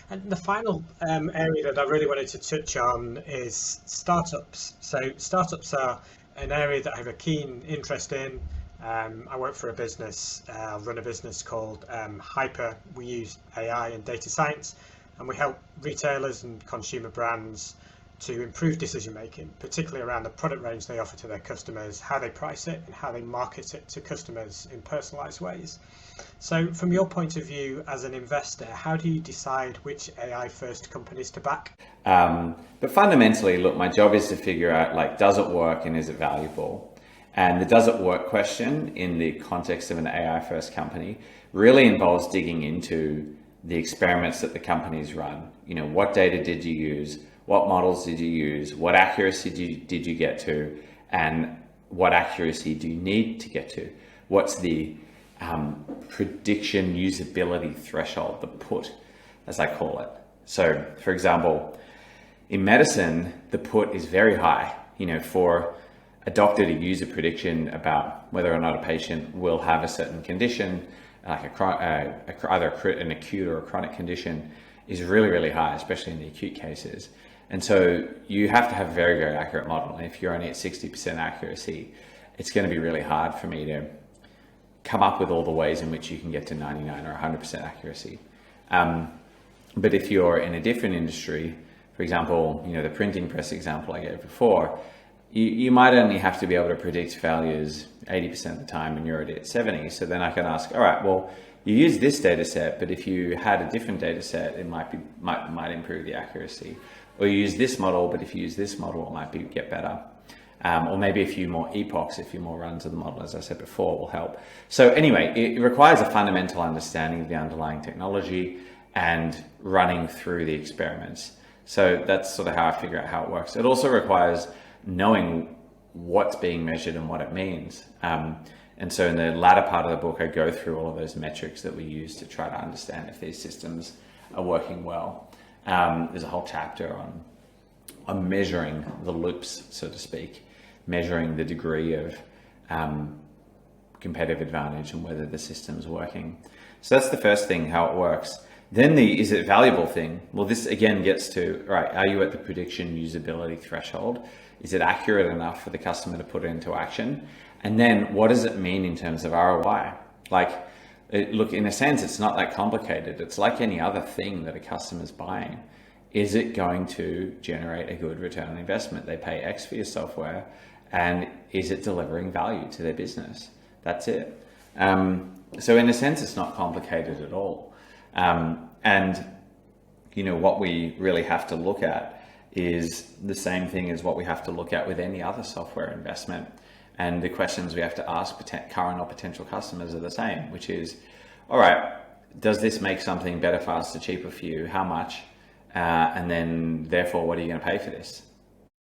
And the final area that I really wanted to touch on is startups. So startups are an area that I have a keen interest in. I work for a business, run a business called Hyper. We use AI and data science, and we help retailers and consumer brands to improve decision making, particularly around the product range they offer to their customers, how they price it, and how they market it to customers in personalized ways. So, from your point of view as an investor, how do you decide which AI first companies to back? But fundamentally, look, my job is to figure out like, does it work and is it valuable? And the does it work question in the context of an AI first company really involves digging into the experiments that the companies run. You know, what data did you use? What models did you use? What accuracy did you get to? And what accuracy do you need to get to? What's the prediction usability threshold, the put, as I call it? So, for example, in medicine, the put is very high. You know, for a doctor to use a prediction about whether or not a patient will have a certain condition, like either an acute or a chronic condition, is really, really high, especially in the acute cases. And so you have to have a very, very accurate model. And if you're only at 60% accuracy, it's going to be really hard for me to come up with all the ways in which you can get to 99 or 100% accuracy. But if you're in a different industry, for example, you know, the printing press example I gave before, you might only have to be able to predict failures 80% of the time and you're already at 70. So then I can ask, all right, well, you use this data set, but if you had a different data set, it might improve the accuracy. Or you use this model, but if you use this model, it might get better. Or maybe a few more epochs, a few more runs of the model, as I said before, will help. So anyway, it requires a fundamental understanding of the underlying technology and running through the experiments. So that's sort of how I figure out how it works. It also requires knowing what's being measured and what it means. And so in the latter part of the book, I go through all of those metrics that we use to try to understand if these systems are working well. There's a whole chapter on measuring the loops, so to speak, measuring the degree of competitive advantage and whether the system's working. So that's the first thing, how it works. Then the is it valuable thing? Well, this again gets to, right, are you at the prediction usability threshold? Is it accurate enough for the customer to put it into action? And then what does it mean in terms of ROI? Like, look, in a sense, it's not that complicated. It's like any other thing that a customer's buying. Is it going to generate a good return on investment? They pay X for your software, and is it delivering value to their business? That's it. So in a sense, it's not complicated at all. And you know, what we really have to look at is the same thing as what we have to look at with any other software investment. And the questions we have to ask current or potential customers are the same, which is, all right, does this make something better, faster, cheaper for you? How much? And then therefore, what are you going to pay for this?